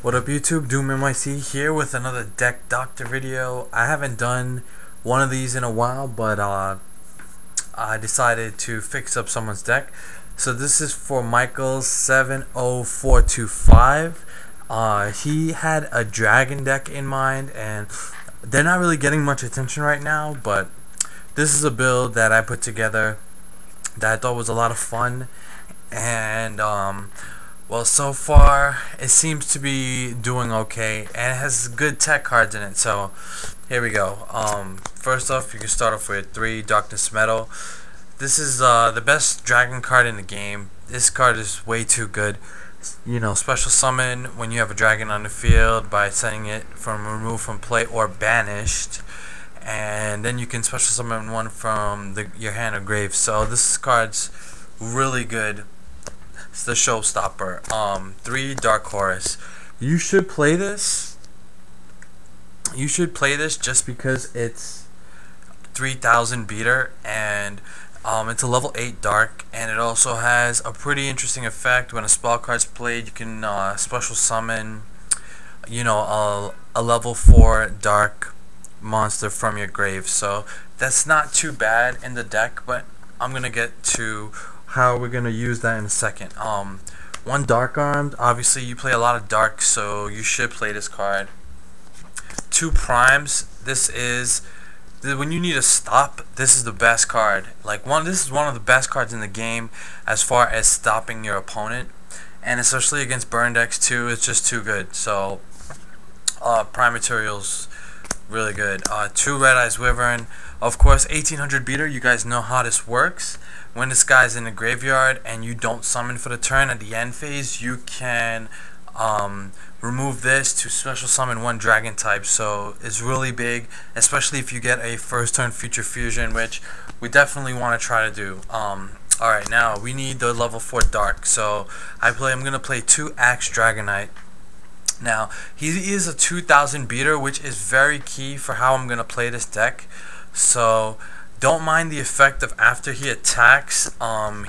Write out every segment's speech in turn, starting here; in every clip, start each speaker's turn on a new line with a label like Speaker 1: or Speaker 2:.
Speaker 1: What up YouTube, Doomnyc here with another deck doctor video. I haven't done one of these in a while, but I decided to fix up someone's deck. So this is for Michael70425. He had a dragon deck in mind, and they're not really getting much attention right now, but this is a build that I put together that I thought was a lot of fun. And well, so far it seems to be doing okay, and it has good tech cards in it. So here we go. First off, you can start off with 3 Darkness Metal. This is the best dragon card in the game. This card is way too good. You know, special summon when you have a dragon on the field by sending it from removed from play or banished, and then you can special summon one from your hand or grave. So this card's really good. It's the showstopper. 3 Dark Horse. You should play this. You should play this just because it's 3000 beater, and it's a level 8 dark, and it also has a pretty interesting effect. When a spell card's played, you can special summon, you know, a level 4 dark monster from your grave. So that's not too bad in the deck, but I'm gonna get to how we're gonna use that in a second. 1 Dark Armed. Obviously, you play a lot of dark, so you should play this card. 2 Primes. This is when you need a stop. This is the best card. This is one of the best cards in the game as far as stopping your opponent, and especially against burn decks too. It's just too good. So Prime Materials, really good. 2 Red Eyes Wyvern. Of course, 1800 beater. You guys know how this works. When this guy's in the graveyard and you don't summon for the turn at the end phase, you can remove this to special summon 1 dragon type. So it's really big, especially if you get a first turn future fusion, which we definitely want to try to do. Alright, now we need the level 4 dark. So I'm gonna play 2 Axe Dragonite. Now he is a 2000 beater, which is very key for how I'm gonna play this deck. So don't mind the effect of after he attacks,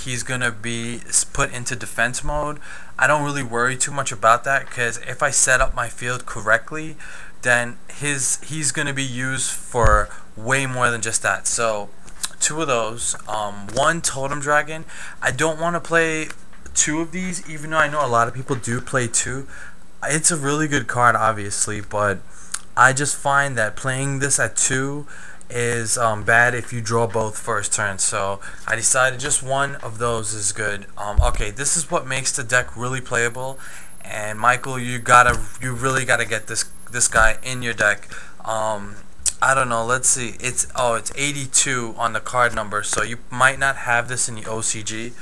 Speaker 1: he's gonna be put into defense mode. I don't really worry too much about that, because if I set up my field correctly, then he's gonna be used for way more than just that. So 2 of those. 1 Totem Dragon. I don't want to play 2 of these, even though I know a lot of people do play 2. It's a really good card, obviously, but I just find that playing this at 2 is bad if you draw both first turn. So I decided just 1 of those is good. Okay, this is what makes the deck really playable, and Michael, you really gotta get this guy in your deck. I don't know, let's see, it's 82 on the card number, so you might not have this in the OCG,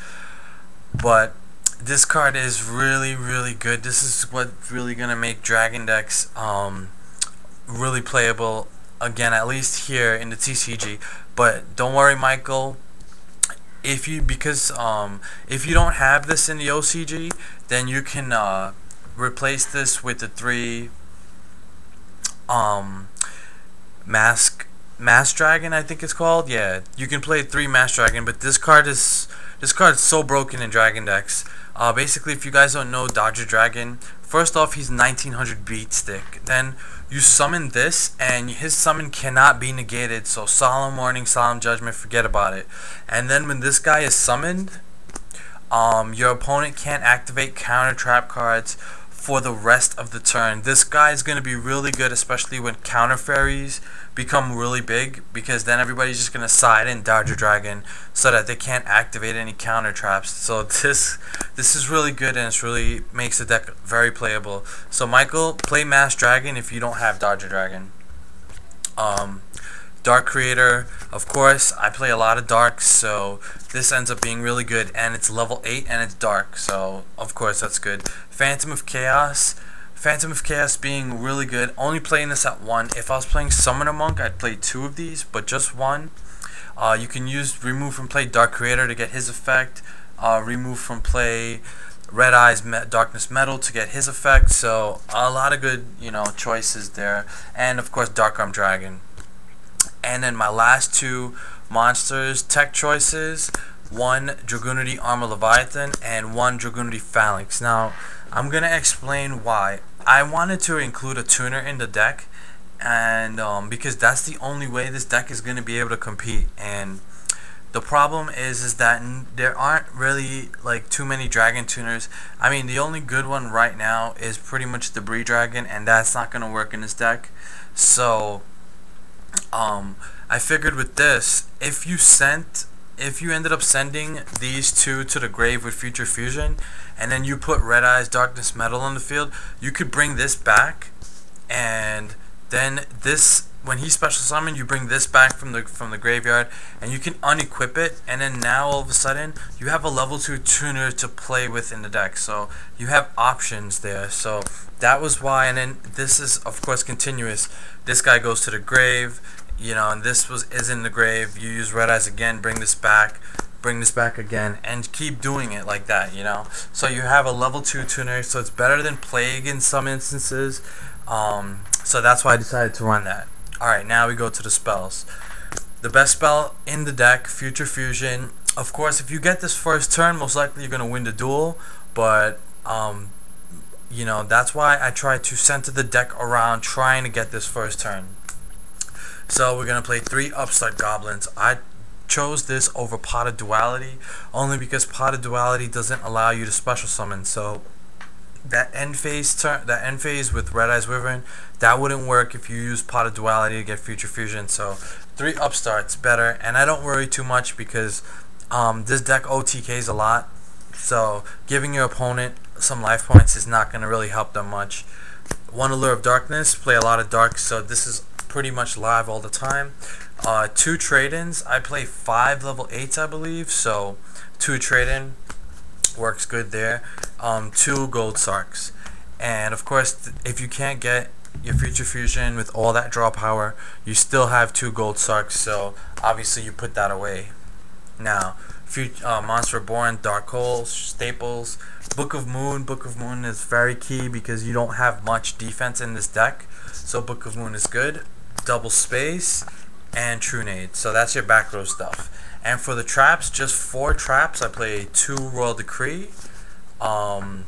Speaker 1: but this card is really good. This is what's really gonna make dragon decks really playable again, at least here in the TCG. But don't worry, Michael, if you don't have this in the OCG, then you can replace this with the 3 Mask Dragon, I think it's called. Yeah, you can play 3 Mask Dragon, but this card is so broken in dragon decks. Basically, if you guys don't know Dodger Dragon, first off, he's 1900 beat stick. Then you summon this, and his summon cannot be negated. So Solemn Warning, Solemn Judgment, forget about it. And then when this guy is summoned, your opponent can't activate counter trap cards for the rest of the turn. This guy is going to be really good, especially when counter fairies become really big, because then everybody's just going to side in Dodger Dragon so that they can't activate any counter traps. So this is really good, and it really makes the deck very playable. So Michael, play Mask Dragon if you don't have Dodger Dragon. Dark Creator, of course, I play a lot of darks, so this ends up being really good, and it's level 8 and it's dark, so of course that's good. Phantom of Chaos. Phantom of Chaos being really good, only playing this at 1. If I was playing Summoner Monk, I'd play 2 of these, but just 1. You can use remove from play Dark Creator to get his effect, remove from play Red Eyes Darkness Metal to get his effect. So a lot of good, you know, choices there, and of course Dark Arm Dragon. And then my last 2 monsters tech choices: 1 Dragoonity Armor Leviathan and 1 Dragoonity Phalanx. Now I'm gonna explain why. I wanted to include a tuner in the deck, and because that's the only way this deck is going to be able to compete. And the problem is that there aren't really like too many dragon tuners. I mean, the only good one right now is pretty much the Bree Dragon, and that's not going to work in this deck. So I figured with this, if you ended up sending these two to the grave with Future Fusion, and then you put Red Eyes Darkness Metal on the field, you could bring this back, and then this, when he special summon, you bring this back from the graveyard, and you can unequip it, and then now all of a sudden you have a level 2 tuner to play with in the deck. So you have options there. So that was why. And then this is of course continuous. This guy goes to the grave, you know, and this is in the grave. You use Red Eyes again, bring this back again, and keep doing it like that, you know. So you have a level 2 tuner, so it's better than Plague in some instances. So that's why I decided to run that. Alright, now we go to the spells. The best spell in the deck, Future Fusion. Of course, if you get this first turn, most likely you're going to win the duel, but you know, that's why I try to center the deck around trying to get this first turn. So we're going to play 3 Upstart Goblins. I chose this over Pot of Duality only because Pot of Duality doesn't allow you to special summon. So that end phase with Red Eyes Wyvern, that wouldn't work if you use Pot of Duality to get Future Fusion. So 3 Upstarts better, and I don't worry too much because this deck OTKs a lot. So giving your opponent some life points is not going to really help them much. 1 Allure of Darkness, play a lot of dark, so this is pretty much live all the time. 2 trade-ins, I play 5 level 8s I believe, so 2 trade-in works good there. 2 Gold Sarks, and of course if you can't get your Future Fusion with all that draw power, you still have 2 Gold Sarks, so obviously you put that away. Now Monster Reborn, Dark Hole, Staples, Book of Moon. Book of Moon is very key because you don't have much defense in this deck, so Book of Moon is good. Double Space and Trunade, so that's your back row stuff. And for the traps, just 4 traps. I play 2 Royal Decree, 1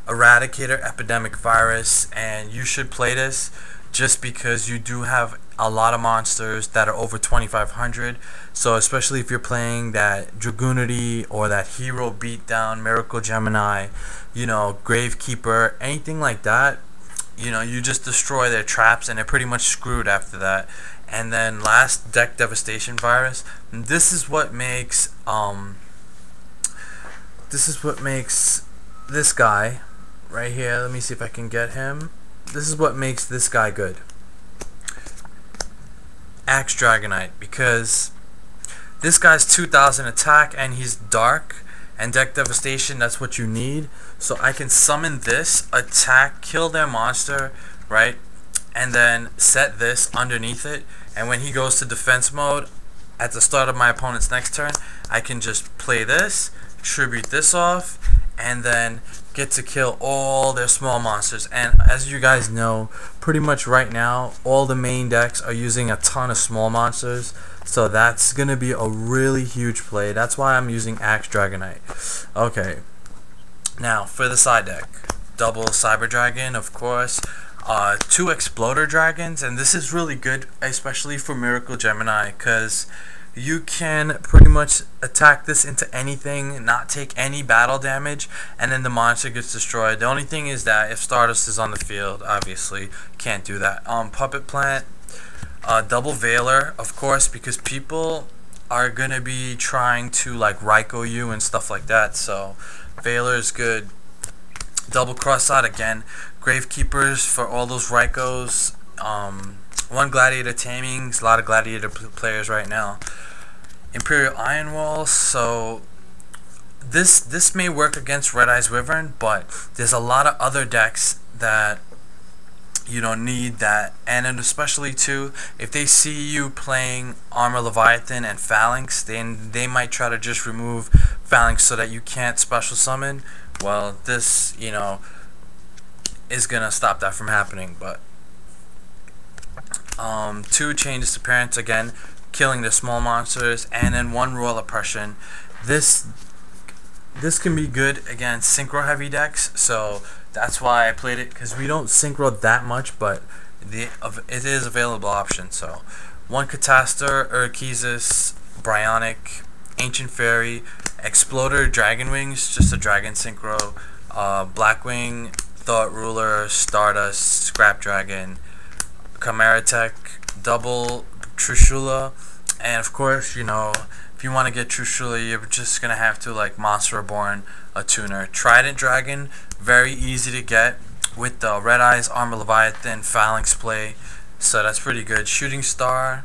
Speaker 1: Eradicator Epidemic Virus, and you should play this just because you do have a lot of monsters that are over 2500. So especially if you're playing that Dragoonity or that Hero Beatdown, Miracle Gemini, you know, Gravekeeper, anything like that, you know, you just destroy their traps and they're pretty much screwed after that. And then last, Deck Devastation Virus. This is what makes this guy right here. Let me see if I can get him. This is what makes this guy good. Axe Dragonite, because this guy's 2000 attack and he's dark, and Deck Devastation, that's what you need. So I can summon this, attack, kill their monster, right? And then set this underneath it, and when he goes to defense mode at the start of my opponent's next turn, I can just play this, tribute this off, and then get to kill all their small monsters. And as you guys know, pretty much right now all the main decks are using a ton of small monsters, so that's gonna be a really huge play. That's why I'm using Axe Dragonite. Okay, now for the side deck, double Cyber Dragon, of course, 2 Exploder Dragons, and this is really good especially for Miracle Gemini because you can pretty much attack this into anything, not take any battle damage, and then the monster gets destroyed. The only thing is that if Stardust is on the field, obviously can't do that. Puppet Plant, double Veiler, of course, because people are gonna be trying to like Raikou you and stuff like that, so Veiler is good. Double Cross-Side again, Gravekeepers for all those Raikous. 1 Gladiator Taming, there's a lot of Gladiator players right now. Imperial Iron Wall, so this may work against Red Eyes Wyvern, but there's a lot of other decks that you don't need that, and then especially too, if they see you playing Armor Leviathan and Phalanx, then they might try to just remove Phalanx so that you can't special summon. Well, this, you know, is gonna stop that from happening. But 2 Chain Disappearance, again killing the small monsters, and then 1 Royal Oppression. This this can be good against synchro heavy decks, so that's why I played it, because we don't synchro that much, but it is available option. So one Catastor, Urquizus, Bryonic, Ancient Fairy, Exploder, Dragon Wings, just a Dragon Synchro, Blackwing, Thought Ruler, Stardust, Scrap Dragon, Chimera Tech, double Trishula, and of course, you know, if you want to get Trishula, you're just gonna have to like Monster Reborn a tuner. Trident Dragon, very easy to get with the Red Eyes, Armor Leviathan, Phalanx play, so that's pretty good. Shooting Star,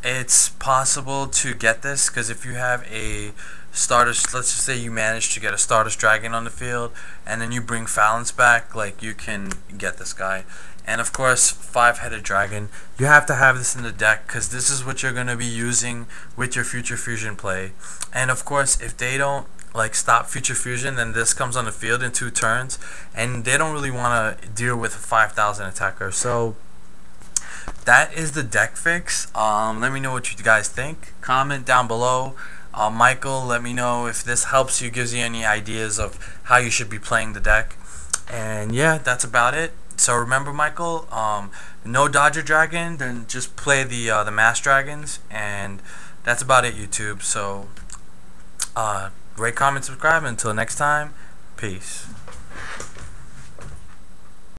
Speaker 1: it's possible to get this because if you have a Stardust, let's just say you manage to get a Stardust Dragon on the field and then you bring Phalanx back, like you can get this guy. And of course, 5-headed dragon. You have to have this in the deck because this is what you're going to be using with your Future Fusion play. And of course, if they don't like stop Future Fusion, then this comes on the field in 2 turns, and they don't really want to deal with a 5,000 attacker. So that is the deck fix. Let me know what you guys think. Comment down below. Michael, let me know if this helps you, gives you any ideas of how you should be playing the deck. And yeah, that's about it. So remember, Michael, no Dodger Dragon, then just play the Mass Dragons, and that's about it, YouTube. So rate, comment, subscribe. Until next time, peace.